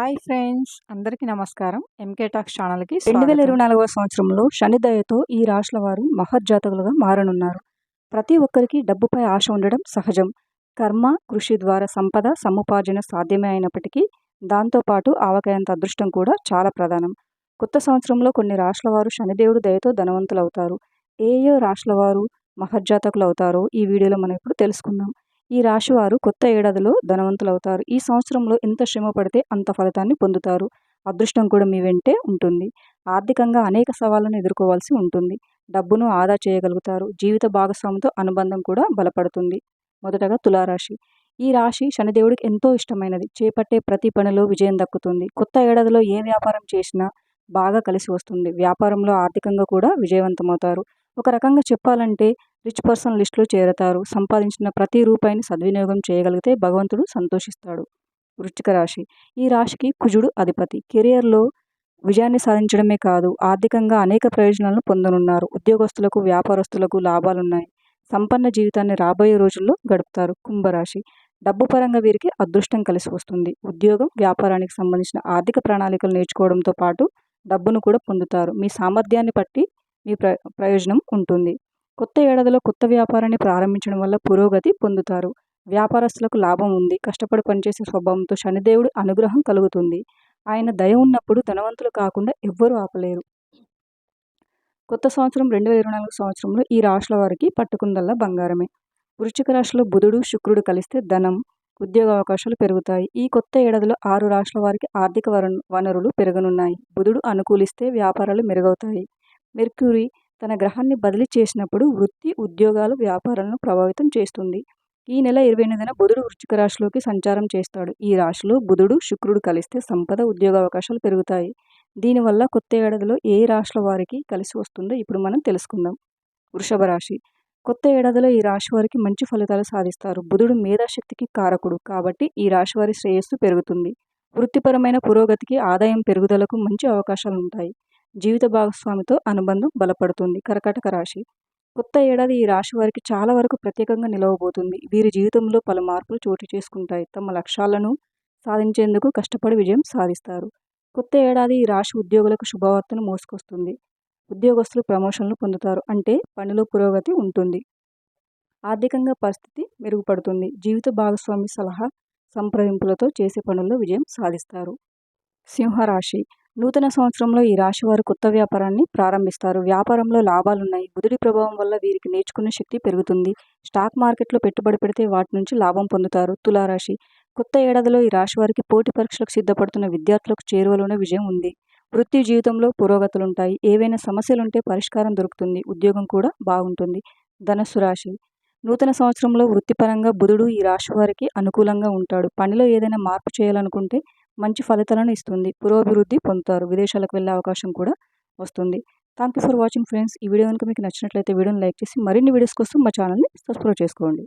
Hi friends, అందరికీ నమస్కారం. MK talks ఛానల్కి 2024వ సంవత్సరంలో శని దయతో ఈ రాశుల వారు మహర్జాతకులుగా మారనున్నారు. ప్రతి ఒక్కరికి డబ్బుపై ఆశ ఉండడం సహజం. కర్మ, కృషి ద్వారా సంపద సముపార్జన సాధ్యమే అయినప్పటికీ దాంతోపాటు ఆవకాయంత అదృష్టం కూడా చాలా ప్రధానం. కొత్త సంవత్సరంలో కొన్ని రాశుల వారు శనిదేవుడు దయతో ధనవంతులవుతారు. ఏ రాశుల వారు మహర్జాతకులు అవుతారో ఈ వీడియోలో మనం ఇప్పుడు తెలుసుకుందాం. ఈ రాశివారు కొత్త ఏడాదిలో ధనవంతులవుతారు. ఈ సంవత్సరంలో ఎంత శ్రమ పడితే అంత ఫలితాన్ని పొందుతారు. అదృష్టం కూడా మీ వెంటే ఉంటుంది. ఆర్థికంగా అనేక సవాళ్లను ఎదుర్కోవాల్సి ఉంటుంది. డబ్బును ఆదా చేయగలుగుతారు. జీవిత భాగస్వామితో అనుబంధం కూడా బలపడుతుంది. మొదటగా తులారాశి. ఈ రాశి శనిదేవుడికి ఎంతో ఇష్టమైనది. చేపట్టే ప్రతి పనిలో విజయం దక్కుతుంది. కొత్త ఏడాదిలో ఏ వ్యాపారం చేసినా బాగా కలిసి వస్తుంది. వ్యాపారంలో ఆర్థికంగా కూడా విజయవంతమవుతారు. ఒక రకంగా చెప్పాలంటే రిచ్ పర్సన్ లిస్టులో చేరతారు. సంపాదించిన ప్రతి రూపాయిని సద్వినియోగం చేయగలిగితే భగవంతుడు సంతోషిస్తాడు. వృశ్చిక రాశి. ఈ రాశికి కుజుడు అధిపతి. కెరియర్లో విజయాన్ని సాధించడమే కాదు, ఆర్థికంగా అనేక ప్రయోజనాలను పొందనున్నారు. ఉద్యోగస్తులకు, వ్యాపారస్తులకు లాభాలున్నాయి. సంపన్న జీవితాన్ని రాబోయే రోజుల్లో గడుపుతారు. కుంభరాశి. డబ్బు పరంగా వీరికి అదృష్టం కలిసి వస్తుంది. ఉద్యోగం, వ్యాపారానికి సంబంధించిన ఆర్థిక ప్రణాళికలు నేర్చుకోవడంతో పాటు డబ్బును కూడా పొందుతారు. మీ సామర్థ్యాన్ని బట్టి మీ ప్రయోజనం ఉంటుంది. కొత్త ఏడాదిలో కొత్త వ్యాపారాన్ని ప్రారంభించడం వల్ల పురోగతి పొందుతారు. వ్యాపారస్తులకు లాభం ఉంది. కష్టపడి పనిచేసే స్వభావంతో శనిదేవుడి అనుగ్రహం కలుగుతుంది. ఆయన దయ ఉన్నప్పుడు ధనవంతులు కాకుండా ఎవ్వరూ ఆపలేరు. కొత్త సంవత్సరం 2024 సంవత్సరంలో ఈ రాశుల వారికి పట్టుకుందల్లా బంగారమే. వృశ్చిక రాశిలో బుధుడు, శుక్రుడు కలిస్తే ధనం, ఉద్యోగ అవకాశాలు పెరుగుతాయి. ఈ కొత్త ఏడాదిలో 6 రాశుల వారికి ఆర్థిక వనరులు పెరగనున్నాయి. బుధుడు అనుకూలిస్తే వ్యాపారాలు మెరుగవుతాయి. మెర్క్యూరీ తన గ్రహాన్ని బదిలీ చేసినప్పుడు వృత్తి, ఉద్యోగాలు, వ్యాపారాలను ప్రభావితం చేస్తుంది. ఈ నెల 28న బుధుడు వృశ్చిక రాశిలోకి సంచారం చేస్తాడు. ఈ రాశిలో బుధుడు, శుక్రుడు కలిస్తే సంపద, ఉద్యోగ అవకాశాలు పెరుగుతాయి. దీనివల్ల కొత్త ఏడాదిలో ఏ రాశుల వారికి కలిసి వస్తుందో ఇప్పుడు మనం తెలుసుకుందాం. వృషభ రాశి. కొత్త ఏడాదిలో ఈ రాశి వారికి మంచి ఫలితాలు సాధిస్తారు. బుధుడు మేధాశక్తికి కారకుడు కాబట్టి ఈ రాశి వారి శ్రేయస్సు పెరుగుతుంది. వృత్తిపరమైన పురోగతికి, ఆదాయం పెరుగుదలకు మంచి అవకాశాలు ఉంటాయి. జీవిత భాగస్వామితో అనుబంధం బలపడుతుంది. కర్కాటక రాశి. కొత్త ఏడాది ఈ రాశి వారికి చాలా వరకు ప్రత్యేకంగా నిలవబోతుంది. వీరి జీవితంలో పలు మార్పులు చోటు చేసుకుంటాయి. తమ లక్ష్యాలను సాధించేందుకు కష్టపడి విజయం సాధిస్తారు. కొత్త ఏడాది ఈ రాశి ఉద్యోగులకు శుభవార్తను మోసుకొస్తుంది. ఉద్యోగస్తులు ప్రమోషన్లు పొందుతారు. అంటే పనిలో పురోగతి ఉంటుంది. ఆర్థికంగా పరిస్థితి మెరుగుపడుతుంది. జీవిత భాగస్వామి సలహా సంప్రదింపులతో చేసే పనుల్లో విజయం సాధిస్తారు. సింహరాశి. నూతన సంవత్సరంలో ఈ రాశి వారు కొత్త వ్యాపారాన్ని ప్రారంభిస్తారు. వ్యాపారంలో లాభాలున్నాయి. బుధుడి ప్రభావం వల్ల వీరికి నేర్చుకునే శక్తి పెరుగుతుంది. స్టాక్ మార్కెట్లో పెట్టుబడి పెడితే వాటి నుంచి లాభం పొందుతారు. తులారాశి. కొత్త ఏడాదిలో ఈ రాశి వారికి పోటీ పరీక్షలకు సిద్ధపడుతున్న విద్యార్థులకు చేరువలోనే విజయం ఉంది. వృత్తి జీవితంలో పురోగతులుంటాయి. ఏవైనా సమస్యలుంటే పరిష్కారం దొరుకుతుంది. ఉద్యోగం కూడా బాగుంటుంది. ధనుస్సు రాశి. నూతన సంవత్సరంలో వృత్తిపరంగా బుధుడు ఈ రాశి వారికి అనుకూలంగా ఉంటాడు. పనిలో ఏదైనా మార్పు చేయాలనుకుంటే మంచి ఫలితాలను ఇస్తుంది. పురోభివృద్ధి పొందుతారు. విదేశాలకు వెళ్ళే అవకాశం కూడా వస్తుంది. Thank you for watching friends. ఈ వీడియో కనుక మీకు నచ్చినట్లయితే వీడియోని లైక్ చేసి మరిన్ని వీడియోస్ కోసం మా ఛానల్ని సబ్స్క్రైబ్ చేసుకోండి.